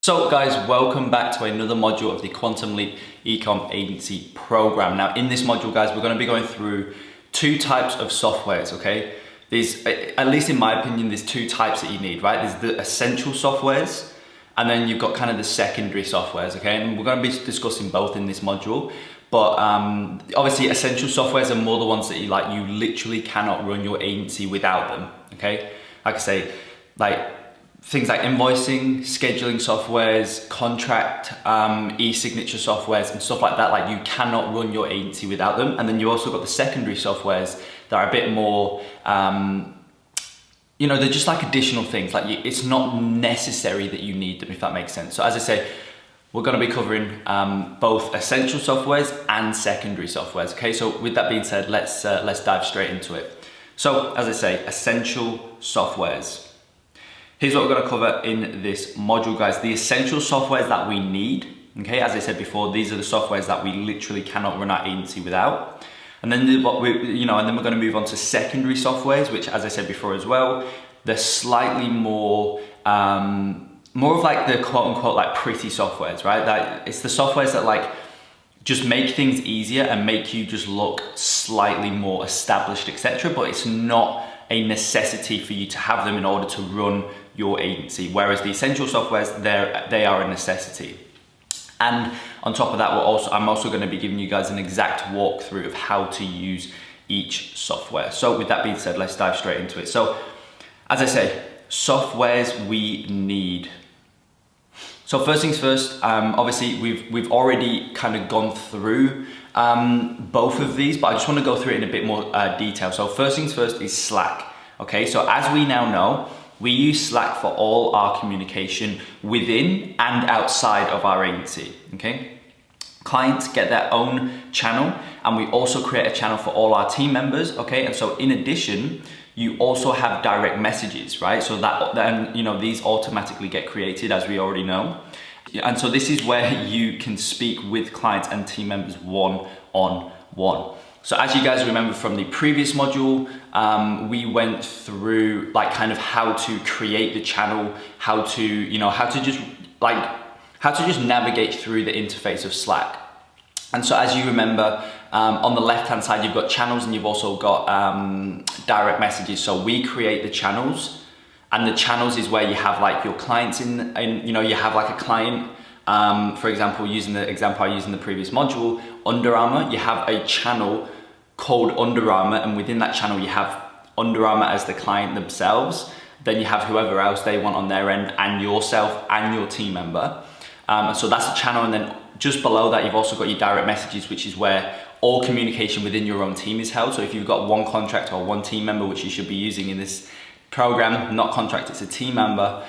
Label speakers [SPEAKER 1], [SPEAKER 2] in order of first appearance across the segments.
[SPEAKER 1] So guys, welcome back to another module of the Quantum Leap Ecomm Agency program. Now in this module guys, we're going to be going through two types of softwares, okay? There's, at least in my opinion, there's two types that you need, right? There's the essential softwares and then you've got kind of the secondary softwares, okay? And we're going to be discussing both in this module. But obviously essential softwares are more the ones that you literally cannot run your agency without them, okay? Like I say, things like invoicing, scheduling softwares, contract, e-signature softwares and stuff like that, like you cannot run your agency without them. And then you also got the secondary softwares that are a bit more, you know, they're just like additional things. Like it's not necessary that you need them, if that makes sense. So as I say, we're gonna be covering both essential softwares and secondary softwares, okay? So with that being said, let's dive straight into it. So as I say, essential softwares. Here's what we're gonna cover in this module, guys. The essential softwares that we need, okay? As I said before, these are the softwares that we literally cannot run our agency without. And then and then we're gonna move on to secondary softwares, which as I said before as well, they're slightly more, more of like the quote unquote like pretty softwares, right? That it's the softwares that like just make things easier and make you just look slightly more established, etc. But it's not a necessity for you to have them in order to run your agency. Whereas the essential softwares, they are a necessity. And on top of that, I'm also going to be giving you guys an exact walkthrough of how to use each software. So with that being said, let's dive straight into it. So as I say, softwares we need. So first things first, obviously we've already kind of gone through both of these, but I just want to go through it in a bit more detail. So first things first is Slack. Okay, so as we now know, we use Slack for all our communication within and outside of our agency, okay? Clients get their own channel and we also create a channel for all our team members, okay? And so in addition, you also have direct messages, right? So that then, you know, these automatically get created as we already know. And so this is where you can speak with clients and team members one-on-one. So as you guys remember from the previous module, we went through like kind of how to create the channel, how to just navigate through the interface of Slack. And so as you remember, on the left-hand side, you've got channels and you've also got direct messages. So we create the channels, and the channels is where you have like your clients you know, you have like a client, for example, using the example I used in the previous module, Under Armour, you have a channel called Under Armour, and within that channel you have Under Armour as the client themselves. Then you have whoever else they want on their end, and yourself and your team member. So that's a channel, and then just below that you've also got your direct messages, which is where all communication within your own team is held. So if you've got one contractor or one team member, which you should be using in this program, not contract, it's a team member.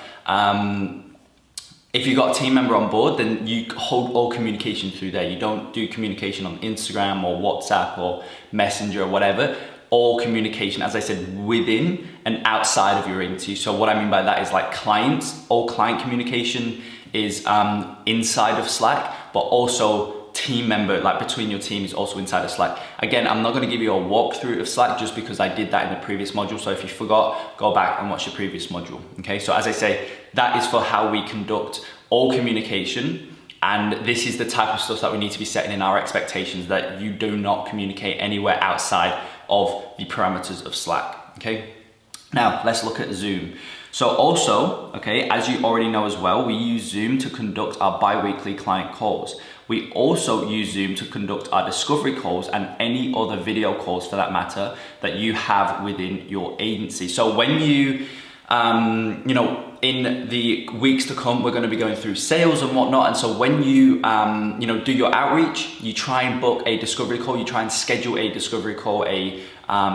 [SPEAKER 1] If you've got a team member on board, then you hold all communication through there. You don't do communication on Instagram or WhatsApp or Messenger or whatever. All communication, as I said, within and outside of your agency. So what I mean by that is like clients, all client communication is inside of Slack, but also team member, like between your team, is also inside of Slack. Again, I'm not going to give you a walkthrough of Slack just because I did that in the previous module. So if you forgot, go back and watch the previous module. Okay, so as I say, that is for how we conduct all communication. And this is the type of stuff that we need to be setting in our expectations, that you do not communicate anywhere outside of the parameters of Slack. Okay, now let's look at Zoom. So also, okay, as you already know as well, we use Zoom to conduct our bi-weekly client calls. We also use Zoom to conduct our discovery calls and any other video calls for that matter that you have within your agency. So when you, you know, in the weeks to come, we're going to be going through sales and whatnot. And so when you, you know, do your outreach, you try and book a discovery call, you try and schedule a discovery call, a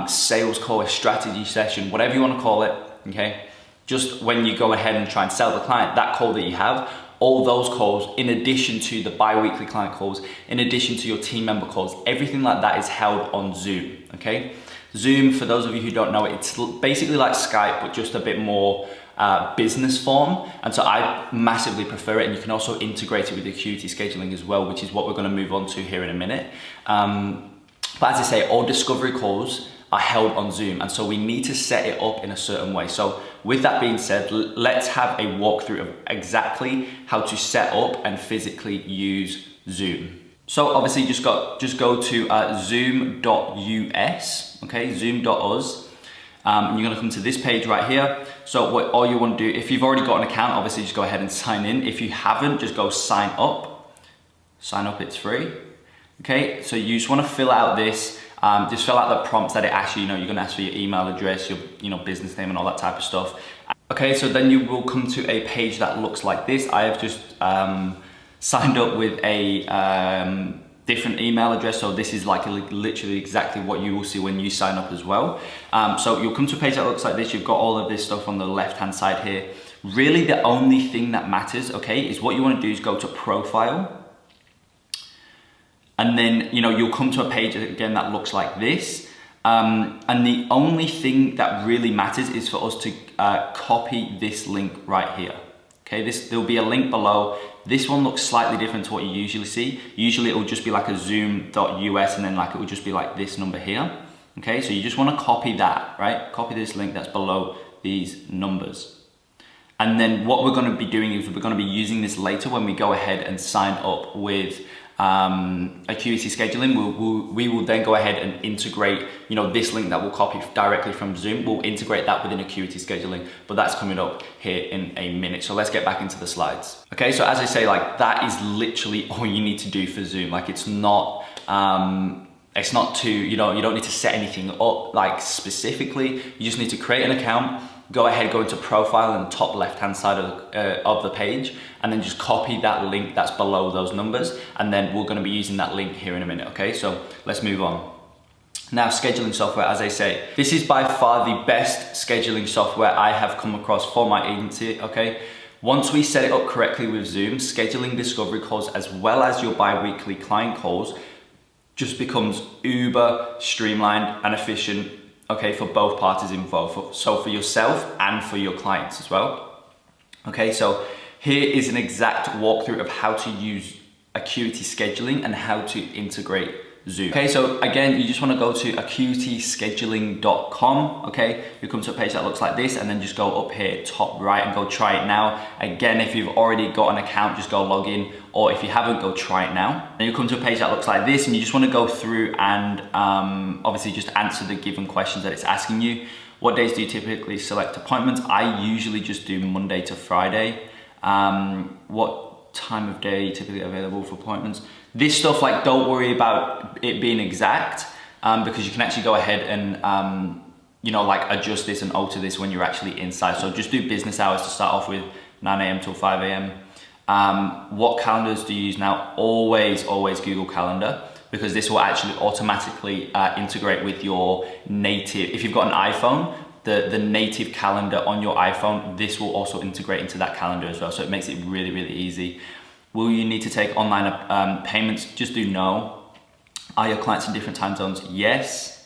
[SPEAKER 1] sales call, a strategy session, whatever you want to call it, okay? Just when you go ahead and try and sell the client, that call that you have, all those calls, in addition to the bi-weekly client calls, in addition to your team member calls, everything like that is held on Zoom, okay? Zoom, for those of you who don't know it, it's basically like Skype, but just a bit more business form. And so I massively prefer it. And you can also integrate it with Acuity scheduling as well, which is what we're going to move on to here in a minute. But as I say, all discovery calls are held on Zoom. And so we need to set it up in a certain way. So with that being said, let's have a walkthrough of exactly how to set up and physically use Zoom. So obviously just go to zoom.us, okay, zoom.us. And you're gonna come to this page right here. So all you wanna do, if you've already got an account, obviously just go ahead and sign in. If you haven't, just go sign up. Sign up, it's free. Okay, so you just wanna fill out this, just fill out the prompts that it asks you, you're gonna ask for your email address, your business name and all that type of stuff. Okay, so then you will come to a page that looks like this. I have just signed up with a different email address, so this is like literally exactly what you will see when you sign up as well. So you'll come to a page that looks like this. You've got all of this stuff on the left hand side here. Really the only thing that matters, okay, is what you want to do is go to profile, and then you'll come to a page again that looks like this. And the only thing that really matters is for us to copy this link right here. Okay, there'll be a link below. This one looks slightly different to what you usually see. Usually it will just be like a zoom.us and then it will just be like this number here. Okay, so you just want to copy that, right? Copy this link that's below these numbers. And then what we're going to be doing is we're going to be using this later when we go ahead and sign up with Acuity scheduling. We will then go ahead and integrate, this link that we'll copy directly from Zoom. We'll integrate that within Acuity scheduling, but that's coming up here in a minute. So let's get back into the slides. Okay, so as I say, that is literally all you need to do for Zoom. It's not too, you don't need to set anything up specifically. You just need to create an account. Go ahead, go into profile in the top left-hand side of the page, and then just copy that link that's below those numbers. And then we're gonna be using that link here in a minute, okay? So let's move on. Now, scheduling software, as I say, this is by far the best scheduling software I have come across for my agency, okay? Once we set it up correctly with Zoom, scheduling discovery calls as well as your bi-weekly client calls just becomes uber streamlined and efficient, okay, for both parties involved, so for yourself and for your clients as well. Okay, so here is an exact walkthrough of how to use Acuity scheduling and how to integrate Zoom. Okay, so again, you just want to go to acuityscheduling.com. okay, you come to a page that looks like this, and then just go up here top right and go try it now. Again, if you've already got an account, just go log in, or if you haven't, go try it now. Then you come to a page that looks like this, and you just want to go through and obviously just answer the given questions that it's asking you. What days do you typically select appointments? I usually just do Monday to Friday. What time of day are you typically available for appointments? This stuff, don't worry about it being exact, because you can actually go ahead and adjust this and alter this when you're actually inside. So just do business hours to start off with, 9 a.m. till 5 a.m. What calendars do you use now? Always Google Calendar, because this will actually automatically integrate with your native, if you've got an iPhone, the native calendar on your iPhone, this will also integrate into that calendar as well. So it makes it really, really easy. Will you need to take online payments? Just do no. Are your clients in different time zones? Yes.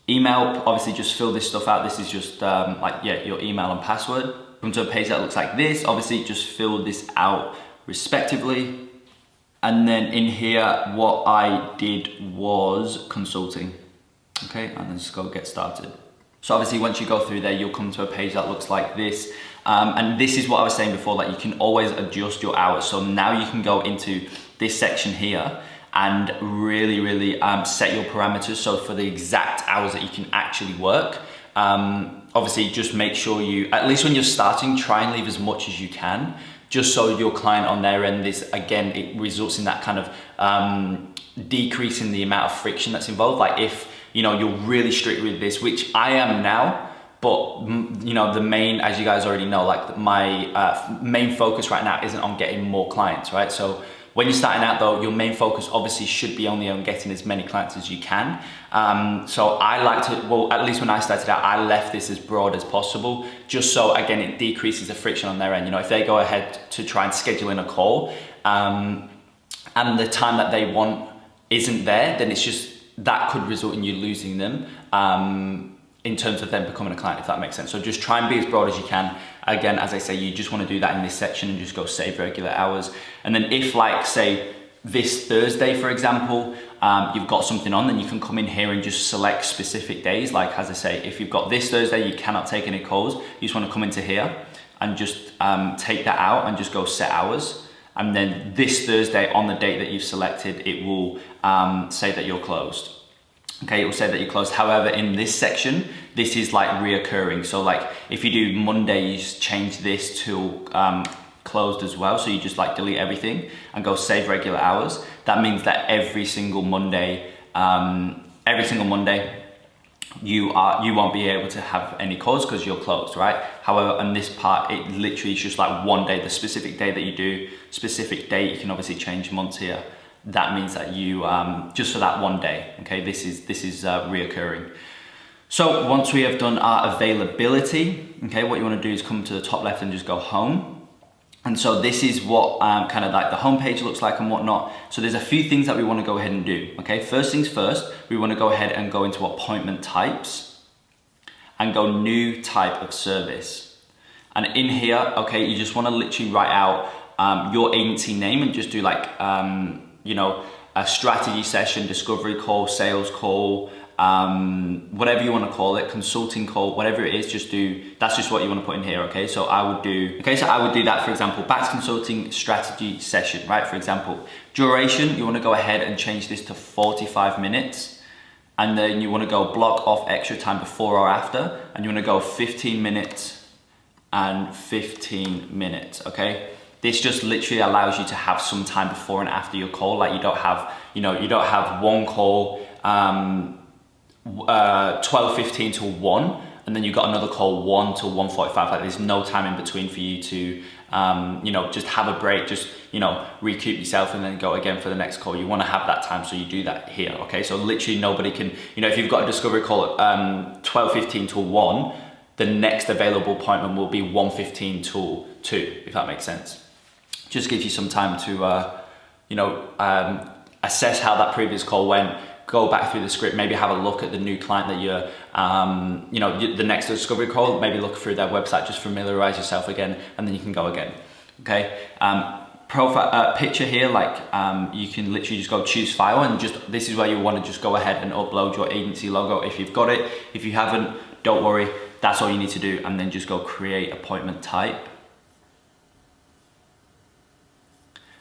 [SPEAKER 1] Email, obviously just fill this stuff out. This is just your email and password. Come to a page that looks like this. Obviously just fill this out respectively. And then in here, what I did was consulting. Okay, and then just go get started. So obviously once you go through there, you'll come to a page that looks like this. And this is what I was saying before, you can always adjust your hours. So now you can go into this section here and really set your parameters. So for the exact hours that you can actually work, obviously just make sure you, at least when you're starting, try and leave as much as you can, just so your client on their end is, again, it results in that kind of decrease in the amount of friction that's involved. If you're really strict with this, which I am now, but the main, as you guys already know, my main focus right now isn't on getting more clients, right? So when you're starting out though, your main focus obviously should be only on getting as many clients as you can. So I like to, well, at least when I started out, I left this as broad as possible, just so again, it decreases the friction on their end. If they go ahead to try and schedule in a call, and the time that they want isn't there, then it's just, that could result in you losing them in terms of them becoming a client, if that makes sense. So just try and be as broad as you can. Again, as I say, you just want to do that in this section and just go save regular hours. And then if say this Thursday, for example, you've got something on, then you can come in here and just select specific days. Like, as I say, if you've got this Thursday, you cannot take any calls. You just want to come into here and just take that out and just go set hours. And then this Thursday, on the date that you've selected, it will say that you're closed. Okay, it will say that you're closed. However, in this section, this is like reoccurring. So like if you do Mondays, change this to closed as well. So you just like delete everything and go save regular hours. That means that every single Monday, you won't be able to have any calls because you're closed, right? However, on this part, it literally is just like one day, the specific day that you do, specific date. You can obviously change months here. That means that you, just for that one day, okay, this is reoccurring. So once we have done our availability, okay, what you want to do is come to the top left and just go home. And so this is what kind of like the homepage looks like and whatnot. So there's a few things that we want to go ahead and do, okay? First things first, we want to go ahead and go into appointment types and go new type of service. And in here, okay, you just want to literally write out your agency name and just do like, you know, a strategy session, discovery call, sales call, whatever you want to call it, consulting call, whatever it is, just do, that's just what you want to put in here, okay? So I would do that, for example, Bax consulting strategy session, right? For example, duration, you want to go ahead and change this to 45 minutes. And then you want to go block off extra time before or after, and you want to go 15 minutes and 15 minutes, okay? This just literally allows you to have some time before and after your call. Like you don't have one call, 12:15 to 1, and then you got another call 1 to 1:45. Like there's no time in between for you to, you know, just have a break, just, you know, recoup yourself and then go again for the next call. You want to have that time, so you do that here, okay? So literally nobody can, you know, if you've got a discovery call at 12:15 to 1, the next available appointment will be 1:15 to 2, if that makes sense. Just gives you some time to, you know, assess how that previous call went, go back through the script, maybe have a look at the new client that you're, you know, the next discovery call, maybe look through their website, just familiarize yourself again, and then you can go again, okay? Profile picture here, like you can literally just go choose file, and just, this is where you want to just go ahead and upload your agency logo if you've got it. If you haven't, don't worry, that's all you need to do, and then just go create appointment type.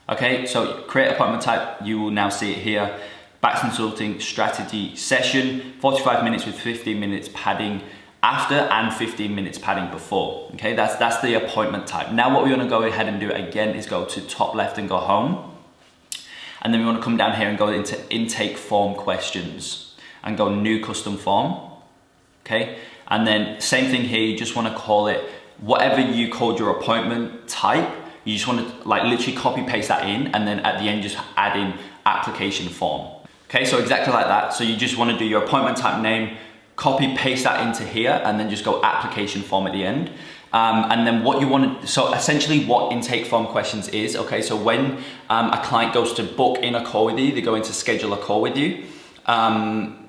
[SPEAKER 1] Okay, so create appointment type, you will now see it here. Bax consulting strategy session, 45 minutes with 15 minutes padding after and 15 minutes padding before. Okay, that's the appointment type. Now what we want to go ahead and do again is go to top left and go home. And then we want to come down here and go into intake form questions and go new custom form. Okay, and then same thing here, you just want to call it whatever you called your appointment type. You just want to like literally copy paste that in, and then at the end just add in application form. Okay, so exactly like that. So you just want to do your appointment type name, copy paste that into here, and then just go application form at the end. And then what you want to, so essentially what intake form questions is, okay, so when a client goes to book in a call with you, they go in to schedule a call with you,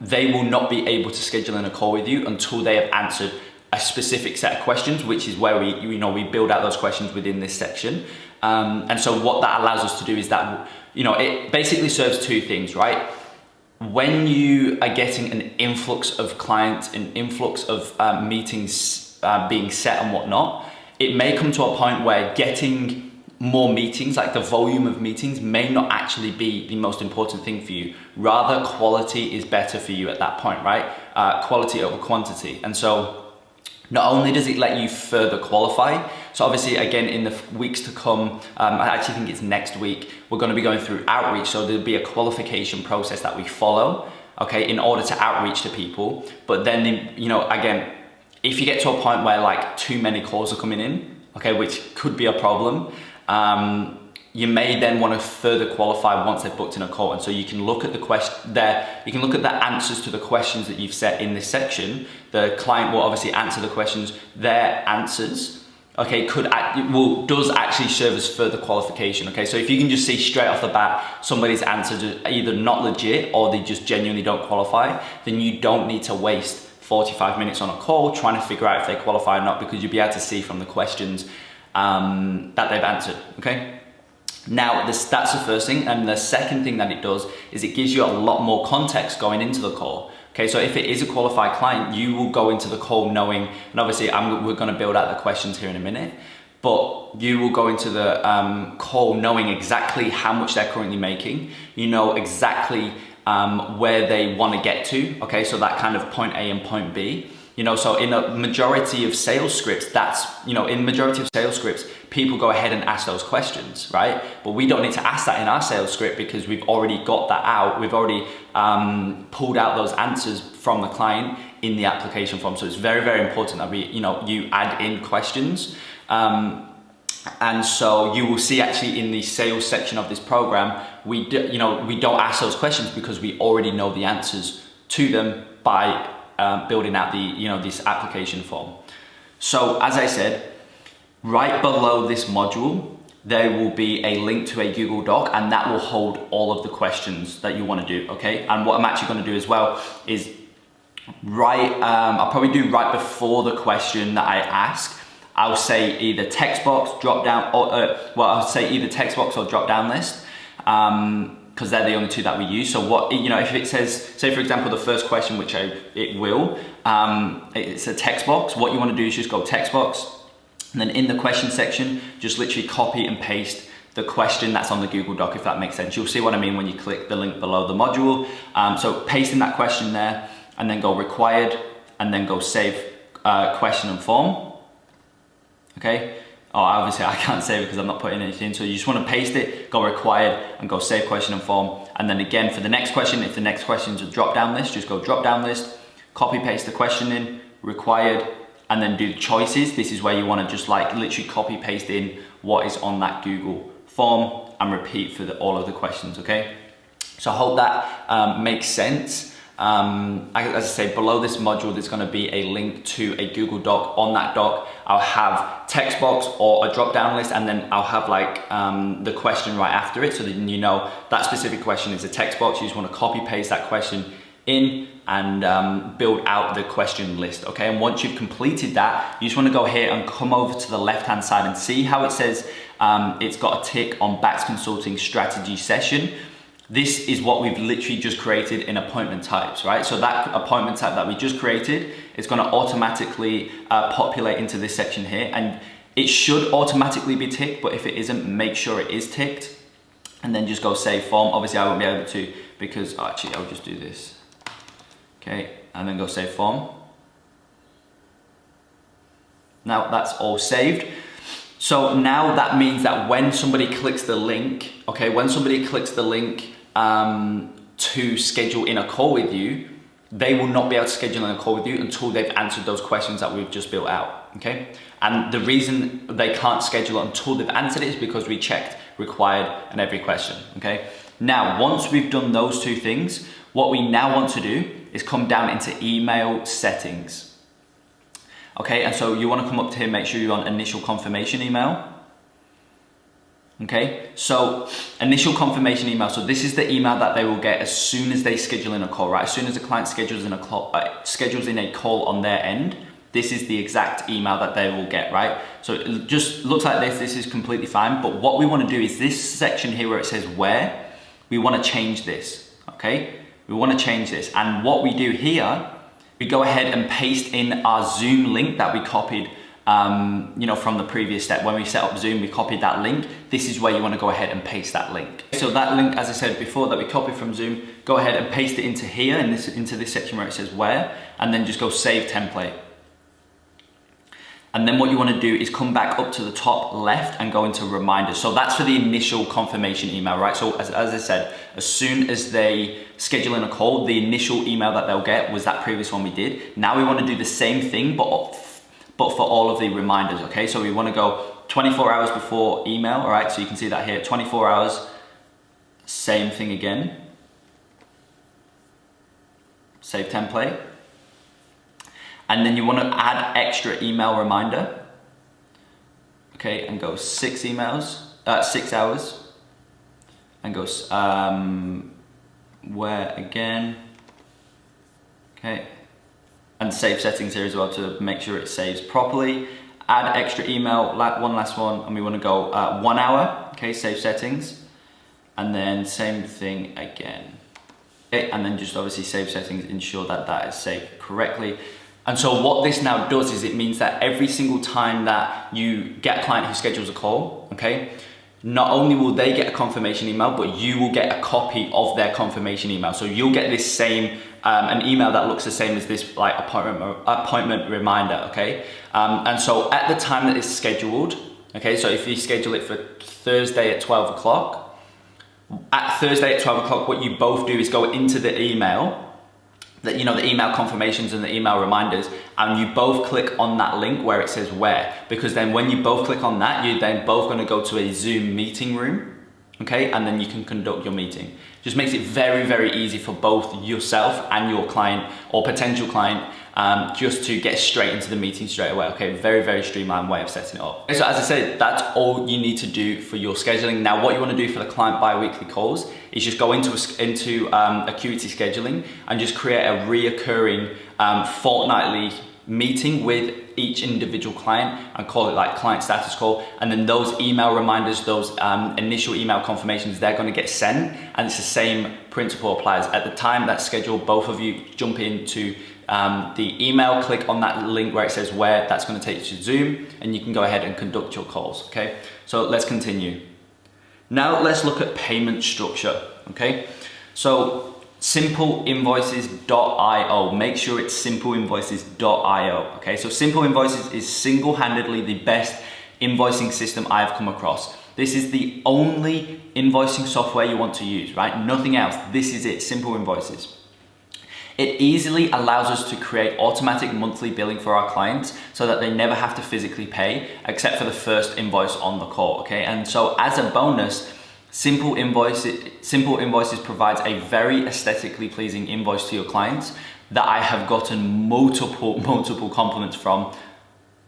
[SPEAKER 1] they will not be able to schedule in a call with you until they have answered a specific set of questions, which is where we, you know, we build out those questions within this section. And so what that allows us to do is that, you know, it basically serves two things, right? When you are getting an influx of clients, an influx of meetings being set and whatnot, it may come to a point where getting more meetings, like the volume of meetings, may not actually be the most important thing for you. Rather, quality is better for you at that point, right? Quality over quantity. And so not only does it let you further qualify, so obviously again in the weeks to come, I actually think it's next week, we're going to be going through outreach, so there'll be a qualification process that we follow, okay, in order to outreach to people. But then, you know, again, if you get to a point where like too many calls are coming in, okay, which could be a problem, you may then want to further qualify once they've booked in a call. And so you can look at the question there, you can look at the answers to the questions that you've set in this section. The client will obviously answer the questions, their answers, okay, does actually serve as further qualification, okay? So if you can just see straight off the bat, somebody's answers are either not legit or they just genuinely don't qualify, then you don't need to waste 45 minutes on a call trying to figure out if they qualify or not, because you'll be able to see from the questions that they've answered, okay? Now, that's the first thing, and the second thing that it does is it gives you a lot more context going into the call. Okay, so if it is a qualified client, you will go into the call knowing, and obviously we're going to build out the questions here in a minute, but you will go into the call knowing exactly how much they're currently making. You know exactly where they want to get to. Okay, so that kind of point A and point B. You know, so in a majority of sales scripts, people go ahead and ask those questions, right? But we don't need to ask that in our sales script because we've already got that out. We've already pulled out those answers from the client in the application form. So it's very, very important that you add in questions. And so you will see actually in the sales section of this program, we don't ask those questions because we already know the answers to them by building out this application form. So as I said, right below this module, there will be a link to a Google Doc, and that will hold all of the questions that you want to do, okay? And what I'm actually going to do as well is I'll probably do right before the question that I ask, I'll say either text box, drop down, or I'll say either text box or drop down list, because they're the only two that we use. So if it says, say for example, the first question, which it will, it's a text box. What you want to do is just go text box, and then in the question section, just literally copy and paste the question that's on the Google Doc, if that makes sense. You'll see what I mean when you click the link below the module. So pasting that question there, and then go required, and then go save question and form. Okay. Oh, obviously I can't save it because I'm not putting anything. So you just want to paste it, go required, and go save question and form. And then again for the next question, if the next question is a drop down list, just go drop down list, copy paste the question in, required, and then do the choices. This is where you want to just like literally copy paste in what is on that Google form and repeat for all of the questions. Okay. So I hope that makes sense. As I say, below this module, there's going to be a link to a Google Doc. On that doc, I'll have text box or a drop down list, and then I'll have like the question right after it. So then you know that specific question is a text box. You just want to copy paste that question in and build out the question list. Okay, and once you've completed that, you just want to go here and come over to the left hand side and see how it says it's got a tick on Bax Consulting strategy session. This is what we've literally just created in appointment types, right? So that appointment type that we just created is going to automatically populate into this section here, and it should automatically be ticked, but if it isn't, make sure it is ticked, and then just go save form. Obviously I won't be able to because actually I'll just do this. Okay, and then go save form. Now that's all saved. So now that means that when somebody clicks the link, okay, when somebody clicks the link to schedule in a call with you, they will not be able to schedule in a call with you until they've answered those questions that we've just built out, okay? And the reason they can't schedule until they've answered it is because we checked required and every question, okay? Now, once we've done those two things, what we now want to do is come down into email settings. Okay, and so you want to come up to here, make sure you're on initial confirmation email. Okay, so initial confirmation email. So this is the email that they will get as soon as they schedule in a call, right? As soon as the client schedules in a call on their end, this is the exact email that they will get, right? So it just looks like this. This is completely fine. But what we want to do is this section here where it says where, we want to change this, okay? We want to change this. And what we do here, we go ahead and paste in our Zoom link that we copied from the previous step. When we set up Zoom, we copied that link. This is where you want to go ahead and paste that link. So that link, as I said before, that we copied from Zoom, go ahead and paste it into here, into this section where it says where, and then just go save template. And then what you want to do is come back up to the top left and go into reminders. So that's for the initial confirmation email, right? So as I said, as soon as they schedule in a call, the initial email that they'll get was that previous one we did. Now we want to do the same thing, but for all of the reminders, okay? So we want to go 24 hours before email, all right? So you can see that here, 24 hours, same thing again. Save template. And then you want to add extra email reminder, okay? And go 6 hours, and go where again, okay? And save settings here as well to make sure it saves properly. add extra email, one last one, and we want to go 1 hour, okay, save settings, and then same thing again. Okay, and then just obviously save settings, ensure that that is saved correctly. And so what this now does is it means that every single time that you get a client who schedules a call, okay, not only will they get a confirmation email, but you will get a copy of their confirmation email. So you'll get this same, an email that looks the same as this like appointment reminder, okay? And so at the time that it's scheduled, okay, so if you schedule it for Thursday at 12 o'clock, at Thursday at 12 o'clock, what you both do is go into the email, that the email confirmations and the email reminders, and you both click on that link where it says where, because then when you both click on that, you're then both going to go to a Zoom meeting room, okay, and then you can conduct your meeting. Just makes it very, very easy for both yourself and your client or potential client just to get straight into the meeting straight away. Okay, very, very streamlined way of setting it up. Okay, so as I said, that's all you need to do for your scheduling. Now, what you want to do for the client bi-weekly calls is just go into Acuity scheduling and just create a reoccurring fortnightly meeting with each individual client and call it like client status call. And then those email reminders, those initial email confirmations, they're going to get sent, and it's the same principle applies. At the time that's scheduled, both of you jump into the email, click on that link where it says where, that's going to take you to Zoom, and you can go ahead and conduct your calls. Okay, so let's continue. Now let's look at payment structure. Okay, so simpleinvoices.io. Make sure it's simpleinvoices.io. Okay, so Simple Invoices is single-handedly the best invoicing system I've come across. This is the only invoicing software you want to use, right? Nothing else. This is it, Simple Invoices. It easily allows us to create automatic monthly billing for our clients so that they never have to physically pay except for the first invoice on the call, okay? And so as a bonus, Simple Invoices provides a very aesthetically pleasing invoice to your clients that I have gotten multiple compliments from,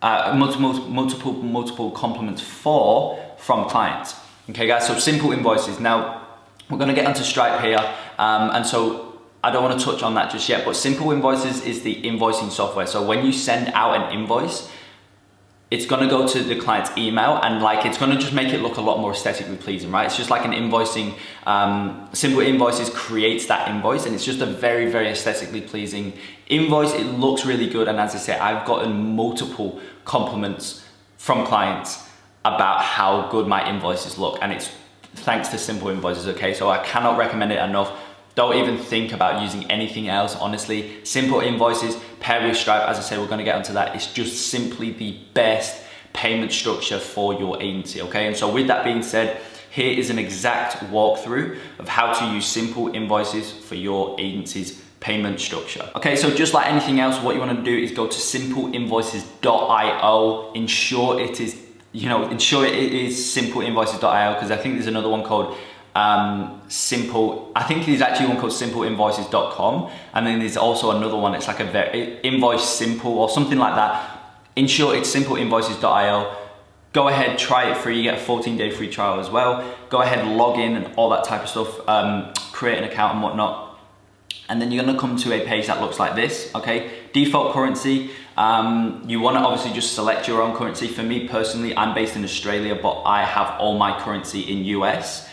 [SPEAKER 1] multiple compliments from clients. Okay guys, so Simple Invoices. Now, we're gonna get onto Stripe here, and so I don't want to touch on that just yet, but Simple Invoices is the invoicing software. So when you send out an invoice, it's going to go to the client's email, and like it's going to just make it look a lot more aesthetically pleasing, right? It's just like an invoicing, Simple Invoices creates that invoice, and it's just a very, very aesthetically pleasing invoice. It looks really good, and as I say, I've gotten multiple compliments from clients about how good my invoices look, and it's thanks to Simple Invoices, okay? So I cannot recommend it enough. Don't even think about using anything else, honestly. Simple Invoices paired with Stripe, as I say, we're gonna get onto that. It's just simply the best payment structure for your agency, okay? And so with that being said, here is an exact walkthrough of how to use Simple Invoices for your agency's payment structure. Okay, so just like anything else, what you wanna do is go to simpleinvoices.io, ensure it is simpleinvoices.io, because I think there's another one called I think there's actually one called simpleinvoices.com, and then there's also another one, it's like a invoice simple or something like that. In short, it's simpleinvoices.io. Go ahead, try it free, you get a 14-day free trial as well. Go ahead, log in and all that type of stuff, create an account and whatnot. And then you're gonna come to a page that looks like this, okay? Default currency, you wanna obviously just select your own currency. For me personally, I'm based in Australia, but I have all my currency in US.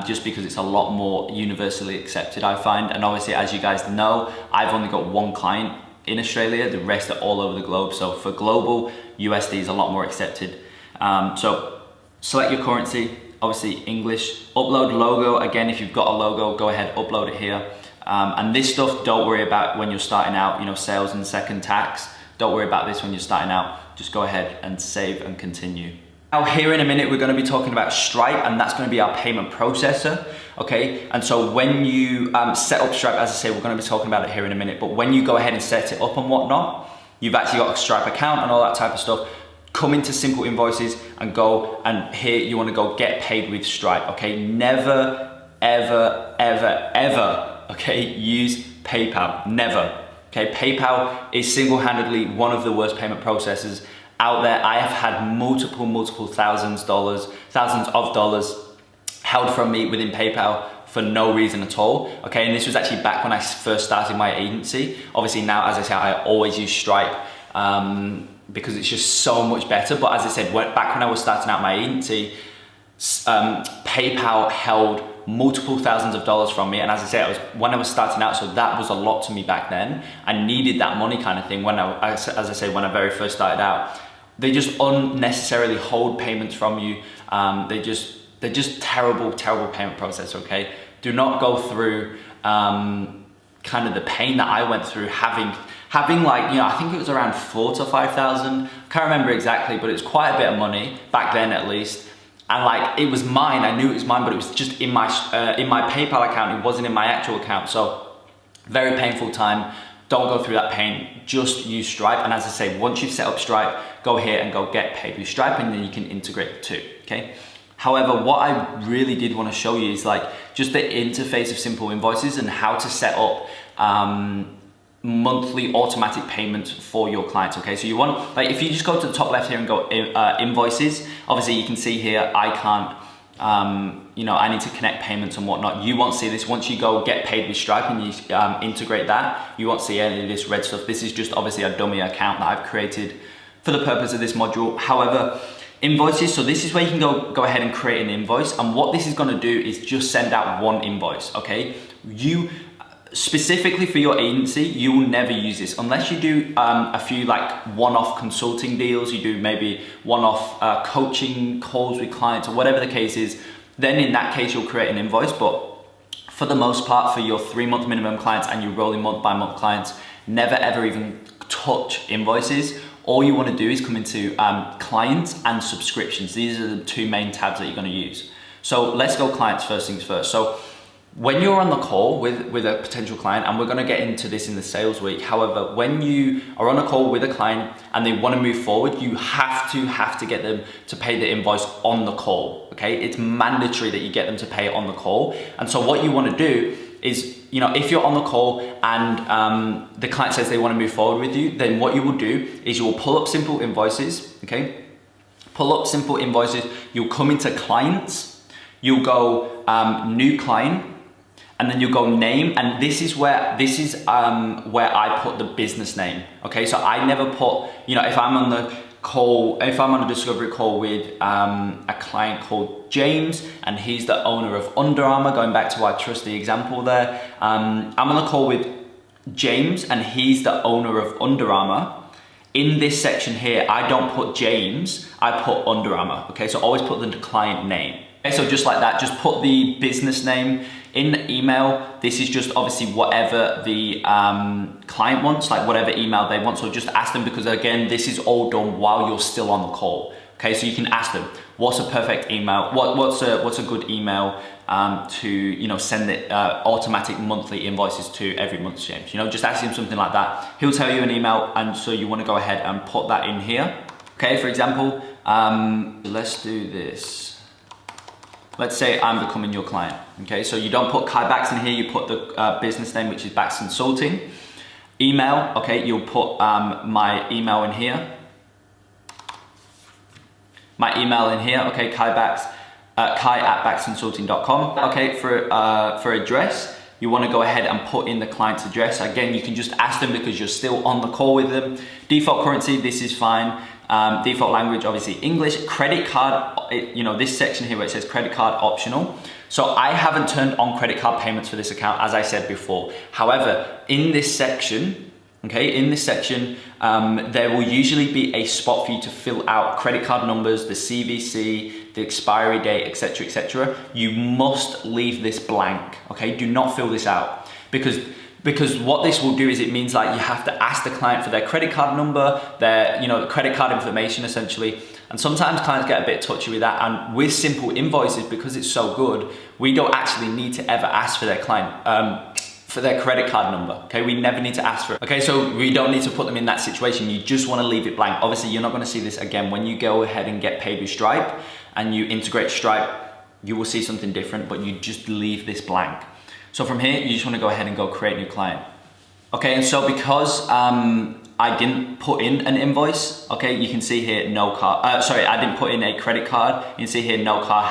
[SPEAKER 1] Just because it's a lot more universally accepted, I find. And obviously, as you guys know, I've only got one client in Australia, the rest are all over the globe. So for global, USD is a lot more accepted. So select your currency, obviously English, upload logo. Again, if you've got a logo, go ahead, upload it here. And this stuff, don't worry about when you're starting out, sales and second tax. Don't worry about this when you're starting out. Just go ahead and save and continue. Now here in a minute, we're gonna be talking about Stripe, and that's gonna be our payment processor, okay? And so when you set up Stripe, as I say, we're gonna be talking about it here in a minute, but when you go ahead and set it up and whatnot, you've actually got a Stripe account and all that type of stuff, come into Simple Invoices and go, and here you wanna go get paid with Stripe, okay? Never, ever, ever, ever, okay, use PayPal, never, okay? PayPal is single-handedly one of the worst payment processors out there. I have had multiple thousands of dollars held from me within PayPal for no reason at all. Okay, and this was actually back when I first started my agency. Obviously now, as I say, I always use Stripe because it's just so much better. But as I said, back when I was starting out my agency, PayPal held multiple thousands of dollars from me, and as I said, when I was starting out, so that was a lot to me back then. I needed that money kind of thing when as I said, when I very first started out. They just unnecessarily hold payments from you. They're just terrible payment process, okay? Do not go through kind of the pain that I went through having like, you know, I think it was around 4,000 to 5,000. I can't remember exactly, but it's quite a bit of money back then at least. And like, it was mine, I knew it was mine, but it was just in my PayPal account. It wasn't in my actual account. So very painful time. Don't go through that pain, just use Stripe. And as I say, once you've set up Stripe, go here and go get paid with Stripe, and then you can integrate the two, okay? However, what I really did want to show you is like just the interface of Simple Invoices and how to set up monthly automatic payments for your clients, okay? So you want, like, if you just go to the top left here and go invoices, obviously you can see here, I can't, you know, I need to connect payments and whatnot. You won't see this. Once you go get paid with Stripe and you integrate that, you won't see any of this red stuff. This is just obviously a dummy account that I've created for the purpose of this module. However, invoices, so this is where you can go ahead and create an invoice, and what this is going to do is just send out one invoice, okay? You specifically for your agency, you will never use this unless you do a few like one-off consulting deals, you do maybe one-off coaching calls with clients or whatever the case is. Then in that case, you'll create an invoice. But for the most part, for your 3-month minimum clients and your rolling month by month clients, never ever even touch invoices. All you want to do is come into clients and subscriptions. These are the two main tabs that you're going to use. So let's go clients first things first. So when you're on the call with a potential client, and we're going to get into this in the sales week. However, when you are on a call with a client and they want to move forward, you have to get them to pay the invoice on the call, okay? It's mandatory that you get them to pay it on the call. And so what you want to do is, you know, if you're on the call and the client says they want to move forward with you, then what you will do is you will pull up Simple Invoices, okay? Pull up Simple Invoices, you'll come into clients, you'll go new client, and then you go name, and this is where I put the business name. Okay, so I never put, you know, if I'm on the call, if I'm on a discovery call with a client called James, and he's the owner of Under Armour, going back to our trusty example there, I'm on the call with James and he's the owner of Under Armour. In this section here, I don't put James, I put Under Armour. Okay, so always put the client name. Okay, so just like that, just put the business name. In the email, this is just obviously whatever the client wants, like whatever email they want. So just ask them, because again, this is all done while you're still on the call. Okay, so you can ask them, what's a perfect email? What's a good email to, you know, send it automatic monthly invoices to every month, James? You know, just ask him something like that. He'll tell you an email, and so you want to go ahead and put that in here. Okay, for example, let's do this. Let's say I'm becoming your client, okay? So you don't put Kai Bax in here, you put the business name, which is Bax Consulting. Email, okay, you'll put my email in here. My email in here, okay, Kai at baxconsulting.com. Okay, for address, you wanna go ahead and put in the client's address. Again, you can just ask them because you're still on the call with them. Default currency, this is fine. Default language, obviously English. Credit card, you know, this section here where it says credit card optional. So I haven't turned on credit card payments for this account, as I said before. However, in this section, okay, there will usually be a spot for you to fill out credit card numbers, the CVC, the expiry date, etc., etc. You must leave this blank, okay? Do not fill this out, because what this will do is it means like you have to ask the client for their credit card number, their, you know, the credit card information essentially. And sometimes clients get a bit touchy with that. And with Simple Invoices, because it's so good, we don't actually need to ever ask for their client, for their credit card number, okay? We never need to ask for it. Okay, so we don't need to put them in that situation. You just wanna leave it blank. Obviously, you're not gonna see this again. When you go ahead and get paid with Stripe and you integrate Stripe, you will see something different, but you just leave this blank. So from here, you just wanna go ahead and go create new client. Okay, and so because I didn't put in an invoice, okay, you can see here no card, I didn't put in a credit card. You can see here no card,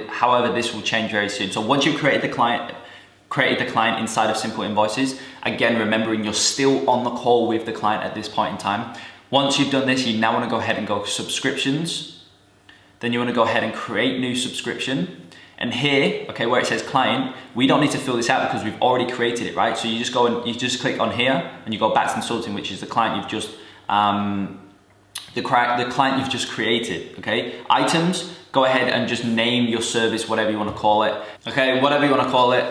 [SPEAKER 1] however this will change very soon. So once you created the client inside of Simple Invoices, again, remembering you're still on the call with the client at this point in time, Once you've done this, you now want to go ahead and go subscriptions. Then you want to go ahead and create new subscription. And here, okay, where it says client, we don't need to fill this out because we've already created it, right? So you just go and you just click on here and you go back to consulting, which is the client you've just, the client you've just created, okay? Items, go ahead and just name your service, whatever you want to call it, okay? Whatever you want to call it,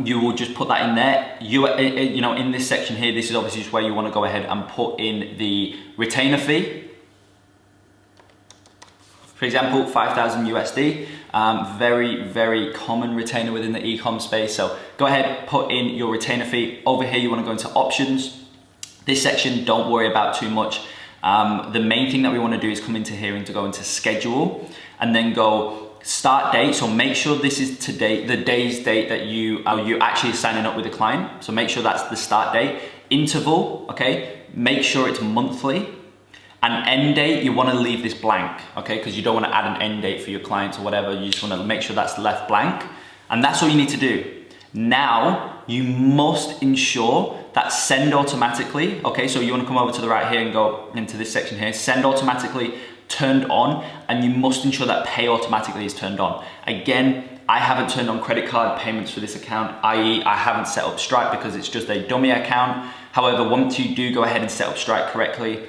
[SPEAKER 1] you will just put that in there. You know, in this section here, this is obviously just where you want to go ahead and put in the retainer fee. For example, 5,000 USD, very, very common retainer within the Ecomm space. So go ahead, put in your retainer fee. Over here, you want to go into options. This section, don't worry about too much. The main thing that we want to do is come into here and to go into schedule and then go start date. So make sure this is today, the day's date that you actually signing up with the client. So make sure that's the start date. Interval, okay? Make sure it's monthly. And end date, you want to leave this blank, okay? Because you don't want to add an end date for your clients or whatever. You just want to make sure that's left blank. And that's all you need to do. Now, you must ensure that send automatically, okay? So you want to come over to the right here and go into this section here. Send automatically turned on, and you must ensure that pay automatically is turned on. Again, I haven't turned on credit card payments for this account, i.e. I haven't set up Stripe because it's just a dummy account. However, once you do go ahead and set up Stripe correctly,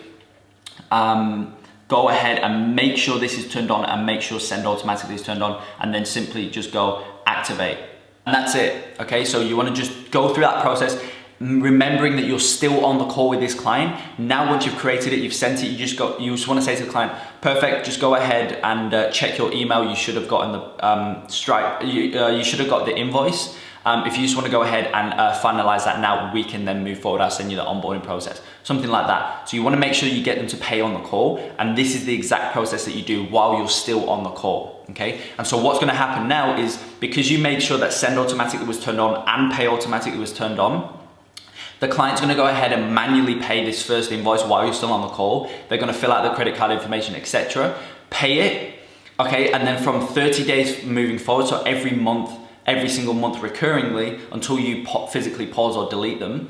[SPEAKER 1] go ahead and make sure this is turned on and make sure send automatically is turned on, and then simply just go activate. And that's it, okay? So you wanna just go through that process, remembering that you're still on the call with this client. Now, once you've created it, you've sent it, you just wanna say to the client, perfect, just go ahead and check your email. You should have gotten the Stripe, you should have got the invoice. If you just want to go ahead and finalize that now, we can then move forward. I'll send you the onboarding process, something like that. So you want to make sure you get them to pay on the call, and this is the exact process that you do while you're still on the call, okay? And so what's going to happen now is, because you made sure that send automatically was turned on and pay automatically was turned on, the client's going to go ahead and manually pay this first invoice while you're still on the call. They're going to fill out the credit card information, etc., pay it, okay? And then from 30 days moving forward, so every single month recurringly, until you physically pause or delete them,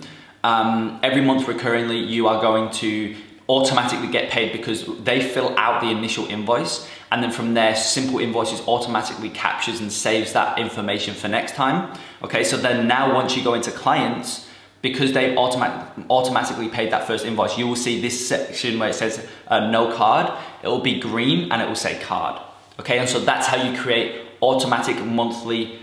[SPEAKER 1] every month recurringly, you are going to automatically get paid because they fill out the initial invoice, and then from there, Simple Invoices automatically captures and saves that information for next time. Okay, so then now once you go into clients, because they've automatically paid that first invoice, you will see this section where it says no card. It will be green and it will say card. Okay, and so that's how you create automatic monthly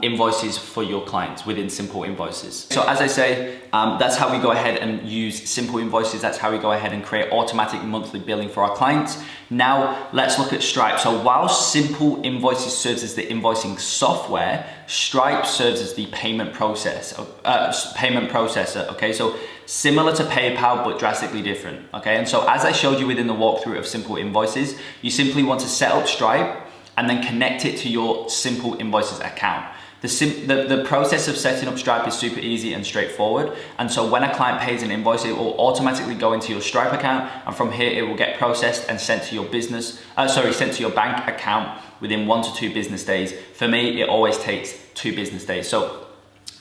[SPEAKER 1] invoices for your clients within Simple Invoices. So as I say, that's how we go ahead and use Simple Invoices. That's how we go ahead and create automatic monthly billing for our clients. Now let's look at Stripe. So while Simple Invoices serves as the invoicing software, Stripe serves as the payment processor. Okay, so similar to PayPal, but drastically different. Okay, and so as I showed you within the walkthrough of Simple Invoices, you simply want to set up Stripe and then connect it to your Simple Invoices account. The process of setting up Stripe is super easy and straightforward. And so when a client pays an invoice, it will automatically go into your Stripe account, and from here it will get processed and sent to your sent to your bank account within 1 to 2 business days. For me, it always takes 2 business days. So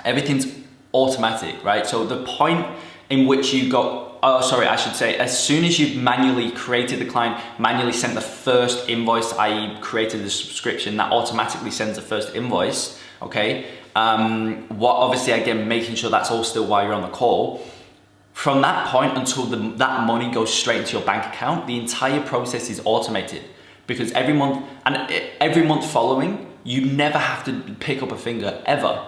[SPEAKER 1] everything's automatic, right? So the point in which you got, I should say, as soon as you've manually created the client, manually sent the first invoice, i.e. created the subscription, that automatically sends the first invoice, okay? What obviously, again, making sure that's all still while you're on the call. From that point until that money goes straight into your bank account, the entire process is automated, because every month following, you never have to pick up a finger, ever,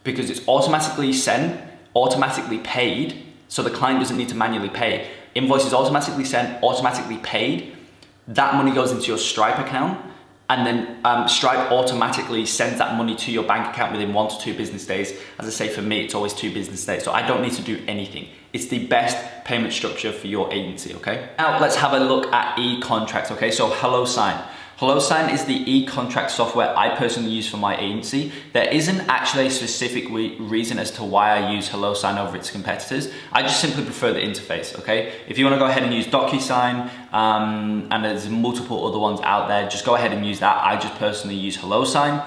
[SPEAKER 1] because it's automatically sent, automatically paid. So the client doesn't need to manually pay. Invoice is automatically sent, automatically paid. That money goes into your Stripe account, and then Stripe automatically sends that money to your bank account within 1 to 2 business days. As I say, for me, it's always 2 business days. So I don't need to do anything. It's the best payment structure for your agency, okay? Now let's have a look at e-contracts, okay? So HelloSign. HelloSign is the e-contract software I personally use for my agency. There isn't actually a specific reason as to why I use HelloSign over its competitors. I just simply prefer the interface, okay? If you wanna go ahead and use DocuSign, and there's multiple other ones out there. Just go ahead and use that. I just personally use HelloSign.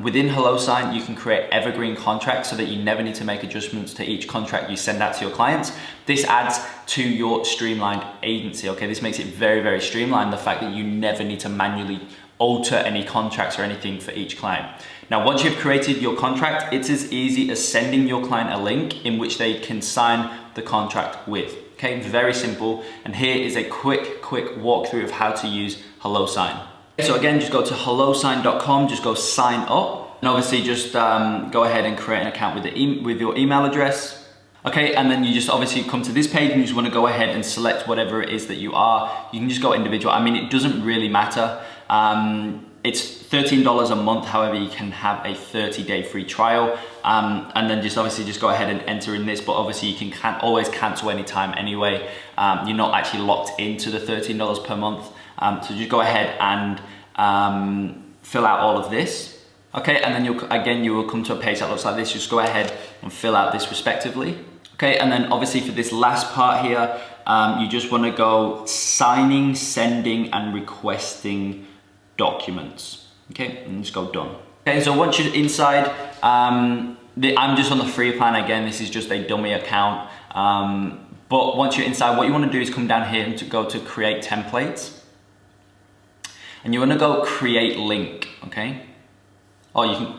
[SPEAKER 1] Within HelloSign, you can create evergreen contracts so that you never need to make adjustments to each contract you send out to your clients. This adds to your streamlined agency, okay? This makes it very, very streamlined, the fact that you never need to manually alter any contracts or anything for each client. Now, once you've created your contract, it's as easy as sending your client a link in which they can sign the contract with. Okay, very simple. And here is a quick walkthrough of how to use HelloSign. So again, just go to hellosign.com, just go sign up. And obviously just go ahead and create an account with your email address. Okay, and then you just obviously come to this page and you just want to go ahead and select whatever it is that you are. You can just go individual. I mean, it doesn't really matter. It's $13 a month, however, you can have a 30-day free trial. And then just obviously just go ahead and enter in this, but obviously you can always cancel anytime anyway. You're not actually locked into the $13 per month. So just go ahead and fill out all of this. Okay, and then you will come to a page that looks like this. Just go ahead and fill out this respectively. Okay, and then obviously for this last part here, you just want to go signing, sending, and requesting documents. Okay, and just go done. Okay, so once you're inside, I'm just on the free plan again. This is just a dummy account. But once you're inside, what you want to do is come down here and to go to create templates. And you want to go create link, okay? Or you can,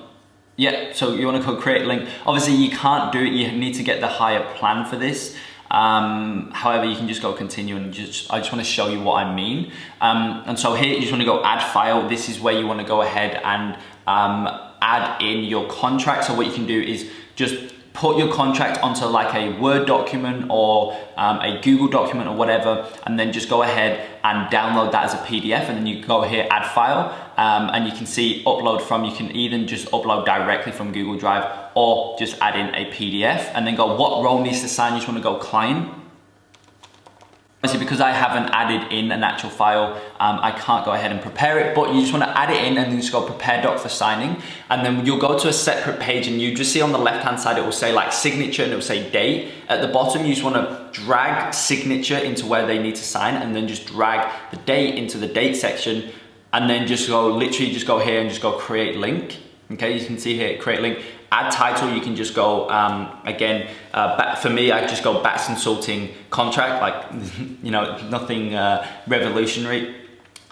[SPEAKER 1] yeah, so you want to go create link. Obviously you can't do it, you need to get the higher plan for this. However, you can just go continue and I just want to show you what I mean. And so here you just want to go add file. This is where you want to go ahead and add in your contract. So what you can do is just put your contract onto like a Word document or a Google document or whatever, and then just go ahead and download that as a PDF, and then you go here, add file, and you can see upload from, you can either just upload directly from Google Drive or just add in a PDF, and then go what role needs to sign. You just want to go client. Obviously, because I haven't added in an actual file, I can't go ahead and prepare it, but you just want to add it in and then just go prepare doc for signing. And then you'll go to a separate page and you just see on the left-hand side, it will say like signature and it will say date. At the bottom, you just want to drag signature into where they need to sign and then just drag the date into the date section. And then just go, literally just go here and just go create link. Okay, you can see here, create link. Add title, you can just go, again, for me, I just go Bats Consulting contract, like, you know, nothing revolutionary.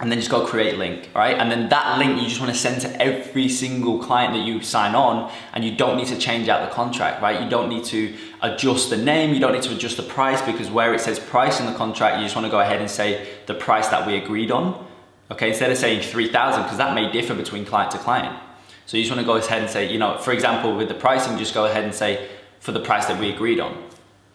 [SPEAKER 1] And then just go create link, all right? And then that link you just want to send to every single client that you sign on, and you don't need to change out the contract, right? You don't need to adjust the name, you don't need to adjust the price, because where it says price in the contract, you just want to go ahead and say the price that we agreed on, okay? Instead of saying 3,000, because that may differ between client to client. So you just want to go ahead and say, you know, for example, with the pricing, just go ahead and say for the price that we agreed on.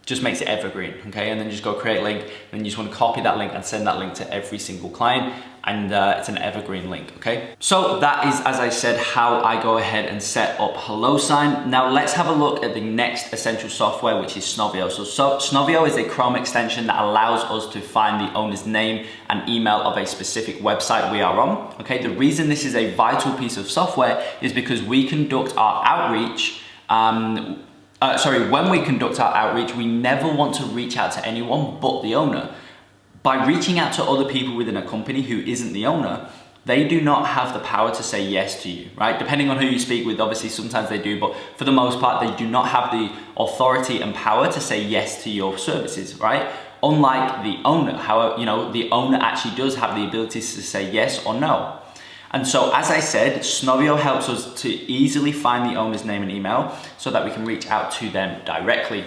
[SPEAKER 1] Just makes it evergreen, okay? And then just go create link, and you just want to copy that link and send that link to every single client, and it's an evergreen link, okay? So that is, as I said, how I go ahead and set up HelloSign. Now let's have a look at the next essential software, which is Snovio. So Snovio is a Chrome extension that allows us to find the owner's name and email of a specific website we are on, okay? The reason this is a vital piece of software is because we conduct our outreach, when we conduct our outreach, we never want to reach out to anyone but the owner. By reaching out to other people within a company who isn't the owner, they do not have the power to say yes to you, right? Depending on who you speak with, obviously sometimes they do, but for the most part, they do not have the authority and power to say yes to your services, right? Unlike the owner, however, you know, the owner actually does have the ability to say yes or no. And so, as I said, Snovio helps us to easily find the owner's name and email so that we can reach out to them directly.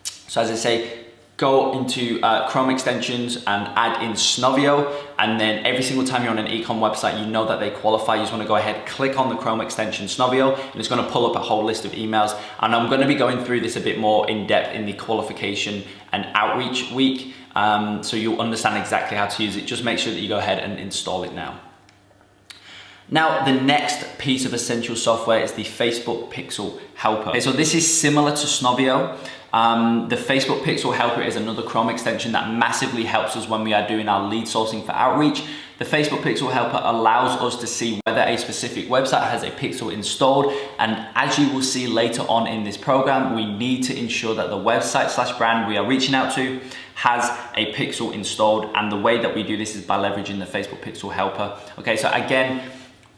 [SPEAKER 1] So as I say, go into Chrome extensions and add in Snovio, and then every single time you're on an Ecomm website, you know that they qualify. You just want to go ahead, click on the Chrome extension Snovio, and it's going to pull up a whole list of emails. And I'm going to be going through this a bit more in depth in the qualification and outreach week, so you'll understand exactly how to use it. Just make sure that you go ahead and install it now. Now, the next piece of essential software is the Facebook Pixel Helper. Okay, so this is similar to Snovio. The Facebook Pixel Helper is another Chrome extension that massively helps us when we are doing our lead sourcing for outreach. The Facebook Pixel Helper allows us to see whether a specific website has a pixel installed, and as you will see later on in this program, we need to ensure that the website/brand we are reaching out to has a pixel installed, and the way that we do this is by leveraging the Facebook Pixel Helper. Okay, so again,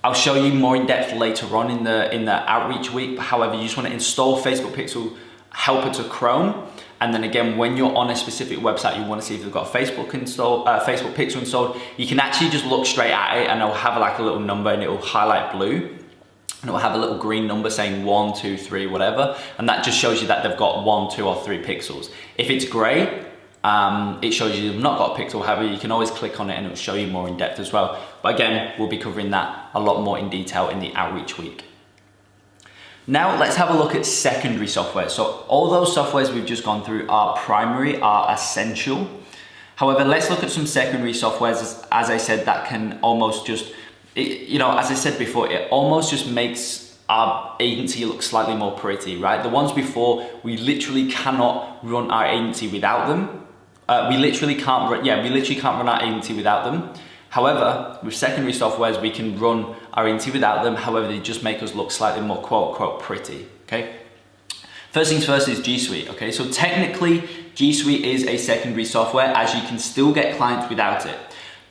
[SPEAKER 1] I'll show you more in depth later on in the outreach week. However, you just want to install Facebook Pixel Helper to Chrome, and then again, when you're on a specific website, you want to see if they've got Facebook Facebook Pixel installed. You can actually just look straight at it, and it'll have like a little number, and it will highlight blue, and it will have a little green number saying 1, 2, 3, whatever, and that just shows you that they've got 1, 2, or 3 pixels. If it's grey, it shows you you've not got a pixel. However, you can always click on it and it'll show you more in depth as well. But again, we'll be covering that a lot more in detail in the outreach week. Now let's have a look at secondary software. So all those softwares we've just gone through are primary, are essential. However, let's look at some secondary softwares, as I said, that can almost just, as I said before, it almost just makes our agency look slightly more pretty, right? The ones before, we literally cannot run our agency without them. We literally can't run our agency without them. However, with secondary softwares, we can run our agency without them. However, they just make us look slightly more quote unquote pretty, okay? First things first is G Suite, okay? So technically, G Suite is a secondary software, as you can still get clients without it.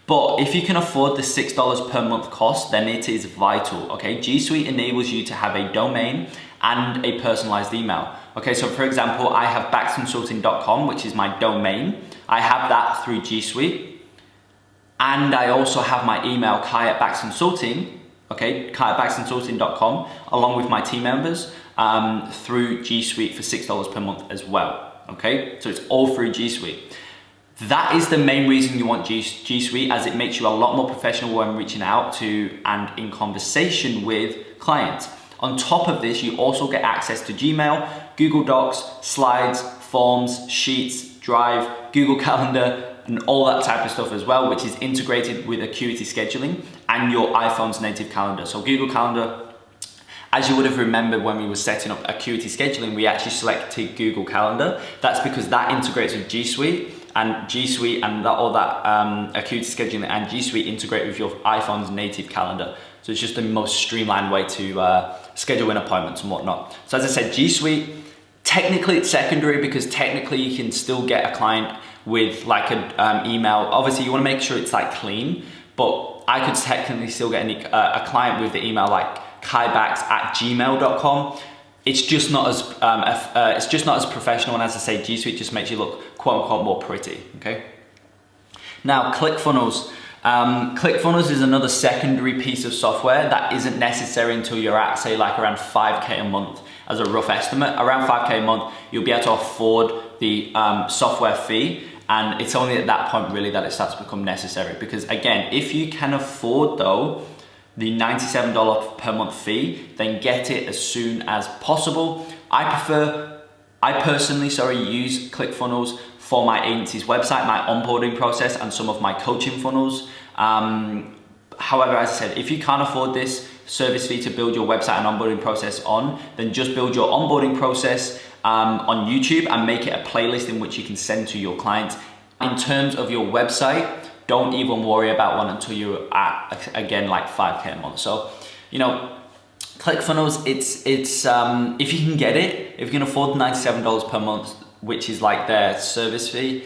[SPEAKER 1] But if you can afford the $6 per month cost, then it is vital, okay? G Suite enables you to have a domain and a personalized email. Okay, so for example, I have baxconsulting.com, which is my domain. I have that through G Suite. And I also have my email, kai@baxconsulting, okay, kai@baxconsulting.com, along with my team members through G Suite for $6 per month as well, okay? So it's all through G Suite. That is the main reason you want G Suite, as it makes you a lot more professional when reaching out to and in conversation with clients. On top of this, you also get access to Gmail, Google Docs, Slides, Forms, Sheets, Drive, Google Calendar, and all that type of stuff as well, which is integrated with Acuity scheduling and your iPhone's native calendar. So Google Calendar, as you would have remembered when we were setting up Acuity scheduling, we actually selected Google Calendar. That's because that integrates with G Suite, and G Suite and all that Acuity scheduling and G Suite integrate with your iPhone's native calendar. So it's just the most streamlined way to schedule in appointments and whatnot. So as I said, G Suite, technically it's secondary because technically you can still get a client with like an email. Obviously you want to make sure it's like clean, but I could technically still get a client with the email like kaibax@gmail.com. It's just not as professional, and as I say, G Suite just makes you look quote unquote more pretty, okay? Now, ClickFunnels. ClickFunnels is another secondary piece of software that isn't necessary until you're at, say, like around 5K a month. As a rough estimate, around 5K a month, you'll be able to afford the software fee, and it's only at that point really that it starts to become necessary. Because again, if you can afford though the $97 per month fee, then get it as soon as possible. I personally use ClickFunnels for my agency's website, my onboarding process, and some of my coaching funnels. However, as I said, if you can't afford this service fee to build your website and onboarding process on, then just build your onboarding process on YouTube and make it a playlist in which you can send to your clients. In terms of your website, don't even worry about one until you're at, again, like 5K a month. So, ClickFunnels, it's if you can get it, if you can afford $97 per month, which is like their service fee,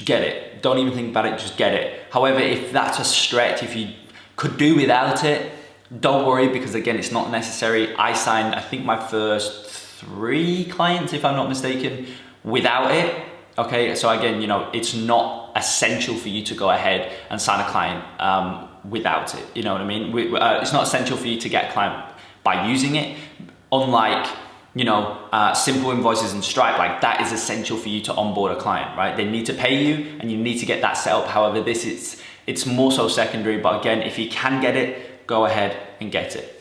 [SPEAKER 1] get it. Don't even think about it, just get it. However, if that's a stretch, if you could do without it, don't worry, because again, it's not necessary. I signed, I think, my first 3 clients, if I'm not mistaken, without it. Okay, so again, it's not essential for you to go ahead and sign a client without it. You know what I mean? It's not essential for you to get a client by using it. Unlike, Simple Invoices and Stripe, like that is essential for you to onboard a client, right? They need to pay you and you need to get that set up. However, it's more so secondary, but again, if you can get it, go ahead and get it.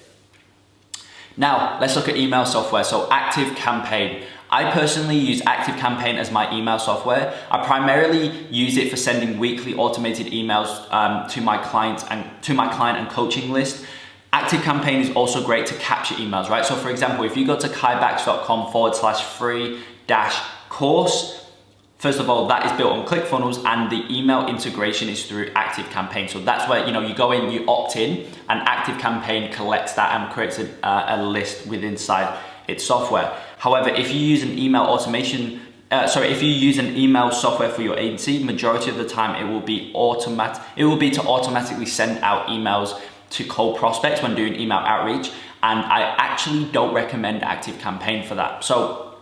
[SPEAKER 1] Now, let's look at email software. So ActiveCampaign. I personally use ActiveCampaign as my email software. I primarily use it for sending weekly automated emails to my client and coaching list. ActiveCampaign is also great to capture emails, right? So for example, if you go to kaibax.com/free-course, First of all, that is built on ClickFunnels, and the email integration is through ActiveCampaign. So that's where, you go in, you opt in, and ActiveCampaign collects that and creates a list within inside its software. However, if you use an email automation, if you use an email software for your agency, majority of the time it will be to automatically send out emails to cold prospects when doing email outreach. And I actually don't recommend ActiveCampaign for that. So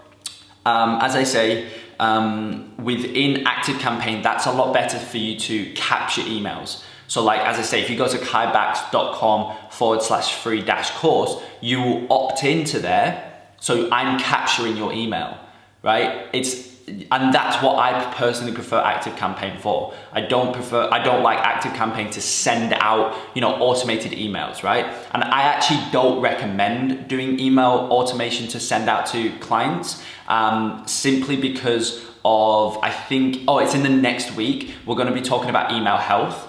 [SPEAKER 1] as I say, within ActiveCampaign, that's a lot better for you to capture emails. So like, as I say, if you go to kaibax.com/free-course, you will opt into there. So I'm capturing your email, right? And that's what I personally prefer ActiveCampaign for. I don't like ActiveCampaign to send out, automated emails, right? And I actually don't recommend doing email automation to send out to clients, simply because of, it's in the next week, we're gonna be talking about email health.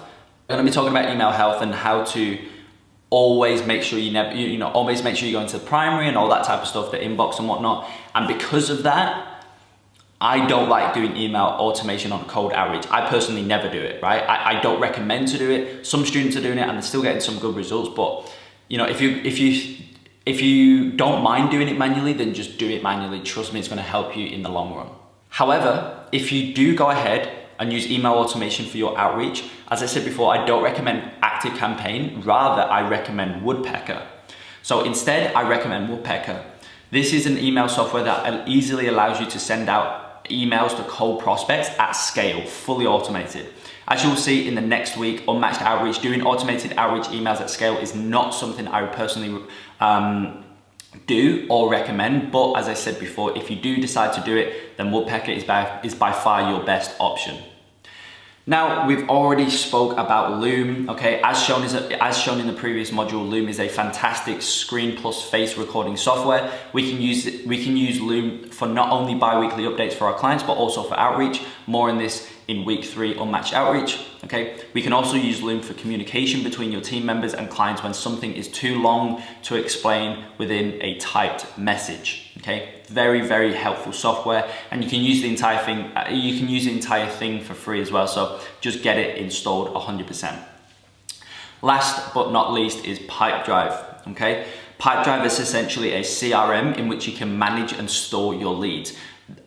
[SPEAKER 1] We're gonna be talking about email health and how to always make sure always make sure you go into the primary and all that type of stuff, the inbox and whatnot. And because of that, I don't like doing email automation on cold outreach. I personally never do it, right? I don't recommend to do it. Some students are doing it and they're still getting some good results, but if you don't mind doing it manually, then just do it manually. Trust me, it's gonna help you in the long run. However, if you do go ahead and use email automation for your outreach, as I said before, I don't recommend ActiveCampaign, rather I recommend Woodpecker. So instead, I recommend Woodpecker. This is an email software that easily allows you to send out emails to cold prospects at scale, fully automated. As you'll see in the next week, Unmatched Outreach, doing automated outreach emails at scale is not something I would personally do or recommend, but as I said before, if you do decide to do it, then Woodpecker is by far your best option. Now, we've already spoke about Loom, okay? As shown in the previous module, Loom is a fantastic screen plus face recording software. We can use Loom for not only bi-weekly updates for our clients, but also for outreach. More on this in week 3 Unmatched Outreach, okay? We can also use Loom for communication between your team members and clients when something is too long to explain within a typed message, okay? Very, very helpful software, and you can use the entire thing for free as well, so just get it installed 100%. Last but not least is Pipedrive, okay? Pipedrive is essentially a CRM in which you can manage and store your leads.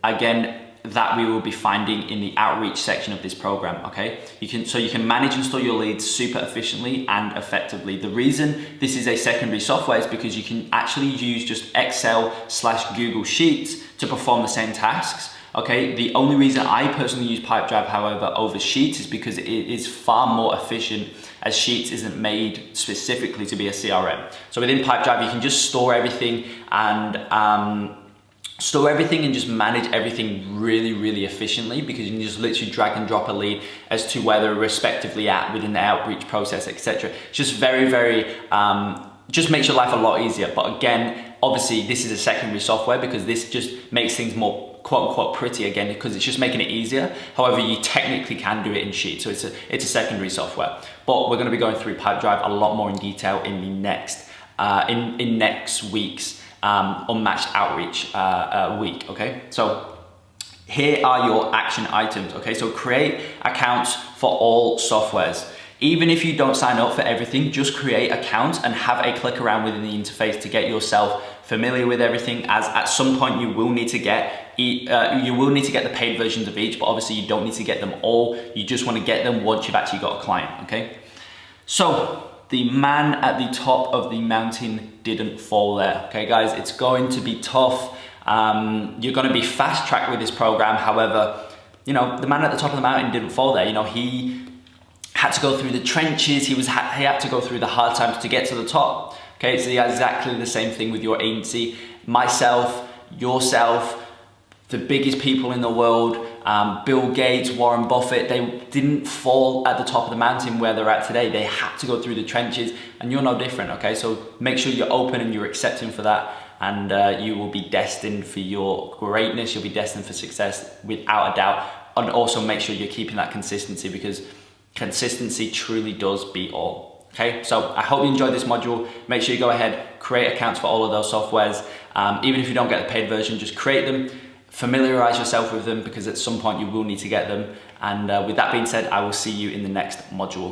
[SPEAKER 1] Again, that we will be finding in the outreach section of this program, okay? You can manage and store your leads super efficiently and effectively. The reason this is a secondary software is because you can actually use just Excel/Google Sheets to perform the same tasks, okay? The only reason I personally use Pipedrive, however, over Sheets is because it is far more efficient, as Sheets isn't made specifically to be a CRM. So within Pipedrive, you can just store everything and just manage everything really, really efficiently, because you can just literally drag and drop a lead as to where they're respectively at within the outreach process, etc. Just very, very, just makes your life a lot easier. But again, obviously this is a secondary software because this just makes things more quote unquote pretty again, because it's just making it easier. However, you technically can do it in Sheets, so it's a secondary software. But we're gonna be going through Pipedrive a lot more in detail in the next week's Unmatched Outreach week, okay? So here are your action items, okay? So create accounts for all softwares. Even if you don't sign up for everything, just create accounts and have a click around within the interface to get yourself familiar with everything, as at some point you will need to get the paid versions of each, but obviously you don't need to get them all. You just want to get them once you've actually got a client, okay? So the man at the top of the mountain didn't fall there, okay guys? It's going to be tough. You're going to be fast tracked with this program. However, the man at the top of the mountain didn't fall there. He had to go through the trenches. He had to go through the hard times to get to the top. Okay, it's exactly the same thing with your agency. Myself, yourself, the biggest people in the world, Bill Gates, Warren Buffett, they didn't fall at the top of the mountain where they're at today. They had to go through the trenches, and you're no different, okay? So make sure you're open and you're accepting for that, and you will be destined for your greatness. You'll be destined for success without a doubt. And also make sure you're keeping that consistency, because consistency truly does beat all. Okay, so I hope you enjoyed this module. Make sure you go ahead, create accounts for all of those softwares. Even if you don't get the paid version, just create them. familiarize yourself with them, because at some point you will need to get them. And with that being said, I will see you in the next module.